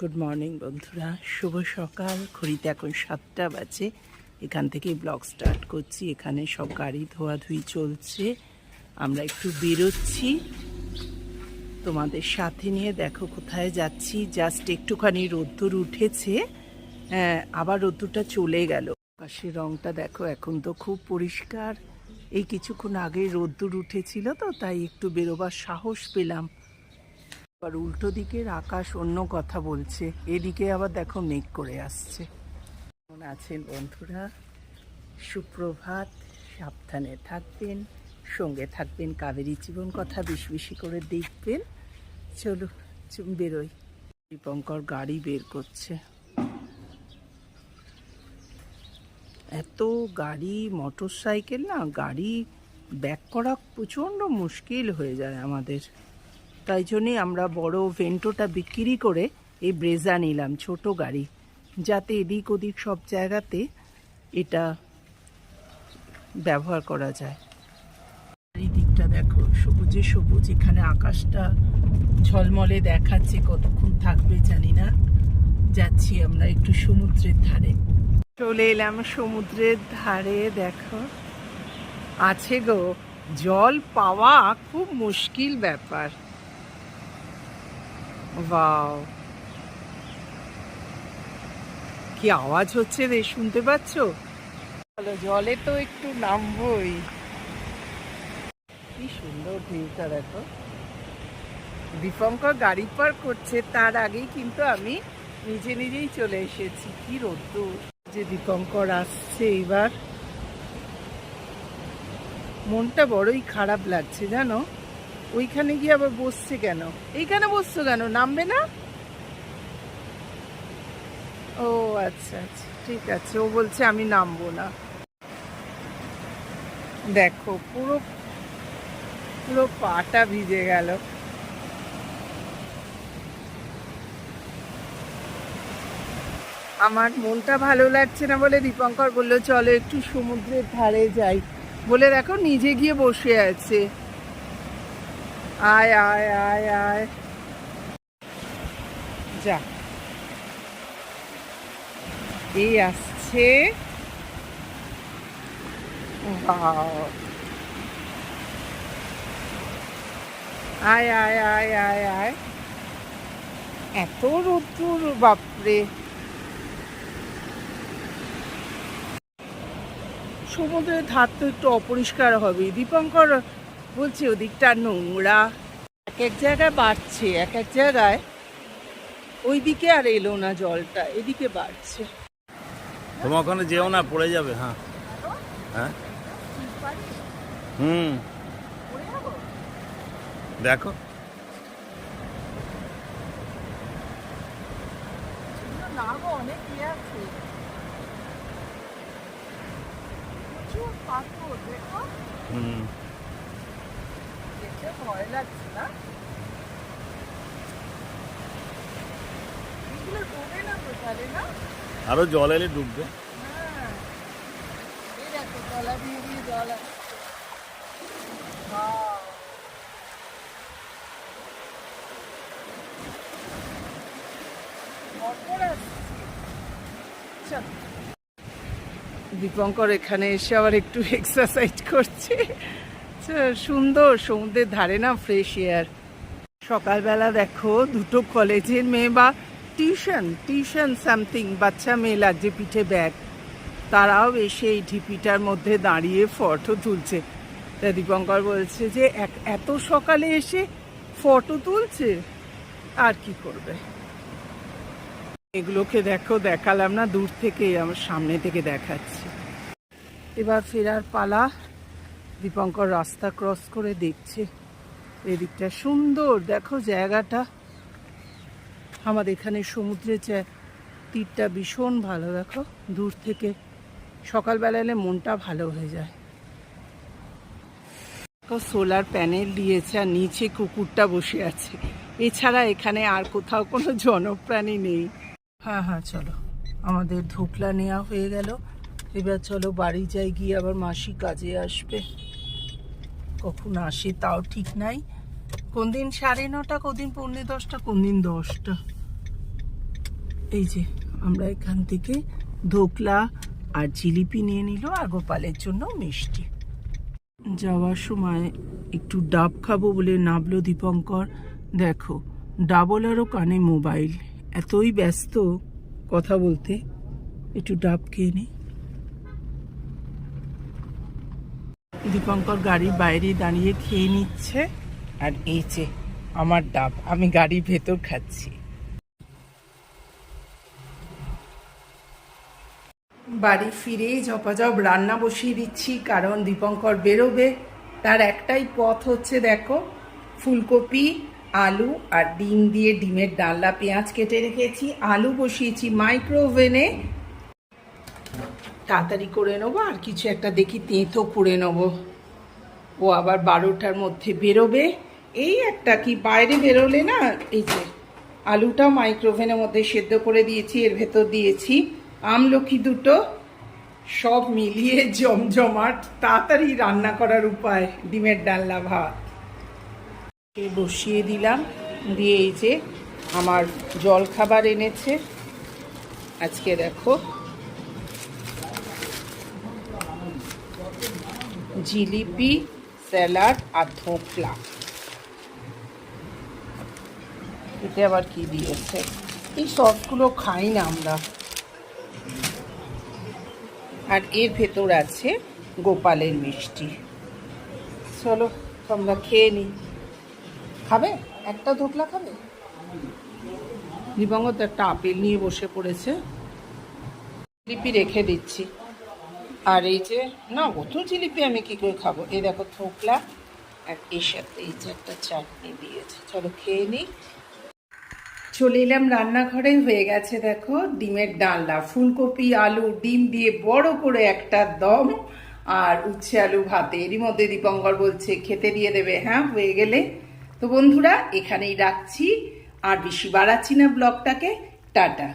Good morning বন্ধুরা, শুভ সকাল। ঘড়িতে এখন 7টা বাজে। এখান থেকেই ব্লগ স্টার্ট করছি। এখানে সব গাড়ি ধোয়াধুয়ি চলছে, আমরা একটু বেরোচ্ছি তোমাদের সাথে নিয়ে। দেখো কোথায় যাচ্ছি, জাস্ট একটুখানি রোদ্দুর উঠেছে, আবার রোদ্দুরটা চলে গেল। আকাশের রংটা দেখো, এখন তো খুব পরিষ্কার। এই কিছুক্ষণ আগে রোদ্দুর উঠেছিল তো, তাই একটু বেরোবার সাহস পেলাম। আর উল্টো দিকের আকাশ অন্য কথা বলছে, এদিকে আবার দেখো মেঘ করে আসছে। কেমন আছেন বন্ধুরা? সুপ্রভাত। সাবধানে থাকবেন, সঙ্গে থাকবেন কাবেরী জীবন কথা, বেশি বেশি করে দেখবেন। চলো বেরোই। দীপঙ্কর গাড়ি বের করছে। এত গাড়ি, মোটর সাইকেল না, গাড়ি ব্যাক করা প্রচণ্ড মুশকিল হয়ে যায় আমাদের। তাই জন্যে আমরা বড় ভেন্টোটা বিক্রি করে এই ব্রেজা নিলাম, ছোট গাড়ি, যাতে এদিক ওদিক সব জায়গাতে এটা ব্যবহার করা যায়। এই দিকটা দেখো, সবুজে সবুজ। এখানে আকাশটা ঝলমলে দেখাচ্ছে, কতক্ষণ থাকবে জানি না। যাচ্ছি আমরা একটু সমুদ্রের ধারে। চলে এলাম সমুদ্রের ধারে। দেখো আছে গো, জল পাওয়া খুব মুশকিল ব্যাপার। ওয়াও, কি আওয়াজ হচ্ছে রে, শুনতে পাচ্ছ? জলে তো একটু নামবই। কি সুন্দর ভিউটা দেখো। দীপঙ্কর গাড়ি পার্ক করছে, তার আগেই কিন্তু আমি নিজে নিজেই চলে এসেছি। কি রোদ্দুর যে। দীপঙ্কর আসছে এবার। মনটা বড়ই খারাপ লাগছে জানো। ওইখানে গিয়ে আবার বসছে কেন? এইখানে বসছো কেন? নামবে না? ও আচ্ছা আচ্ছা, ঠিক আছে। ও বলছে আমি নামবো না। দেখো পুরো পুরো পাটা ভিজে গেল। আমার মনটা ভালো লাগছে না বলে দীপঙ্কর বললো চলো একটু সমুদ্রের ধারে যাই বলে, দেখো নিজে গিয়ে বসে আছে। আয় আয় আয় আয়, যা। এই আসছে। আয় আয় আয় আয় আয়। এত রোদ্দুর, বাপরে। সমুদ্রের ধার তো একটু অপরিষ্কার হবে। দীপঙ্কর বলছে ওদিকটা নোংরা। এক এক জায়গায় বাড়ছে, এক এক জায়গায় ওইদিকে আর এলো না জলটা, এদিকে বাড়ছে। তোমার ওখানে যেও না, পড়ে যাবে। হ্যাঁ হ্যাঁ, দেখো অনেক ইয়ে আছে, প্রচুর পাথর। দেখো দেখতে ভয় লাগছে না? এগুলো ডুবে না তো তাহলে? না, আরো জল এলে ডুববে। হ্যাঁ, এই দেখো তলা দিয়ে দিয়ে জল আসছে। দীপঙ্কর এখানে এসে আবার একটু এক্সারসাইজ করছে। সুন্দর সমুদ্রের ধারে না, ফ্রেশ এয়ার। সকালবেলা দেখো দুটো কলেজের মেয়ে বা টিউশন সামথিং বাচ্চা মেয়ে লাগছে, পিঠে ব্যাগ, তারাও এসে এই ঢিপিটার মধ্যে দাঁড়িয়ে ফটো তুলছে। তা দীপঙ্কর বলছে যে এত সকালে এসে ফটো তুলছে, আর কি করবে। এগুলোকে দেখো, দেখালাম না দূর থেকে, আমার সামনে থেকে দেখাচ্ছি। এবার ফেরার পালা। দীপঙ্কর রাস্তা ক্রস করে দেখছে এদিকটা সুন্দর। দেখো জায়গাটা, আমাদের এখানে সমুদ্রের তীরটা ভীষণ ভালো। দেখো দূর থেকে সকালবেলা এলে মনটা ভালো হয়ে যায়। সোলার প্যানেল দিয়েছে আর নিচে কুকুরটা বসে আছে। এছাড়া এখানে আর কোথাও কোনো জনপ্রাণী নেই। হ্যাঁ হ্যাঁ, চলো আমাদের ধোকলা নেওয়া হয়ে গেল। এবার চলো বাড়ি যাই, গিয়ে আবার মাসি কাজে আসবে। কখন আসে তাও ঠিক নাই। কোন দিন 9:30, কোন দিন 9:45, কোন দিন 10টা। এই যে আমরা এখান থেকে ধোকলা আর জিলিপি নিয়ে নিল, আর গোপালের জন্য মিষ্টি। যাওয়ার সময় একটু ডাব খাবো বলে নামলো দীপঙ্কর। দেখো ডাবলারও কানে মোবাইল, এতই ব্যস্ত কথা বলতে। একটু ডাব খেয়ে নি। দীপঙ্কর গাড়ির বাইরে দাঁড়িয়ে খেয়ে নিচ্ছে, আর এই যে আমার ডাব আমি গাড়ির ভেতর খাচ্ছি। বাড়ি ফিরে ঝপাঝপ রান্না বসিয়ে দিচ্ছি, কারণ দীপঙ্কর বেরোবে। তার একটাই পথ হচ্ছে, দেখো ফুলকপি, আলু আর ডিম দিয়ে ডিমের ডালনা, পেঁয়াজ কেটে রেখেছি, আলু বসিয়েছি মাইক্রোওভেনে, তাড়াতাড়ি করে নেবো। আর কিছু একটা দেখি তেঁতো করে নেবো। ও আবার 12টার মধ্যে বেরোবে। এই একটা কি বাইরে বেরোলে না, এই যে আলুটা মাইক্রোওভেনের মধ্যে সেদ্ধ করে দিয়েছি, এর ভেতর দিয়েছি আমলকি দুটো, সব মিলিয়ে জমজমাট তাড়াতাড়ি রান্না করার উপায়। ডিমের ডালনা ভাত বসিয়ে দিলাম, দিয়ে এই যে আমার জল খাবার এনেছে আজকে, দেখো জিলিপি, স্যালাড আর ধোকলা। এতে আবার কি দিয়েছে, এই সসগুলো খাই না আমরা। আর এর ভেতর আছে গোপালের মিষ্টি। চলো তোমরা খেয়ে নি। খাবে? একটা ধোকলা খাবে? দিবঙ্গ তো একটা আপেল নিয়ে বসে পড়েছে। জিলিপি রেখে দিচ্ছি। আর এই যে না, অত জিলিপি আমি কি করে খাবো। এই দেখো ধোকলা, আর এর সাথে এই যে একটা চাটনি দিয়েছে। চলো খেয়ে নিই। চলে এলাম রান্নাঘরে। হয়ে গেছে দেখো ডিমের ডালনা, ফুলকপি আলু ডিম দিয়ে বড় করে একটা দম, আর উচ্ছে আলু ভাতে। এরই মধ্যে দীপঙ্কর বলছে খেতে দিয়ে দেবে। হ্যাঁ, হয়ে গেলে। তো বন্ধুরা এখানেই রাখছি, আর বেশি বাড়াচ্ছি না ব্লগটাকে। টাটা।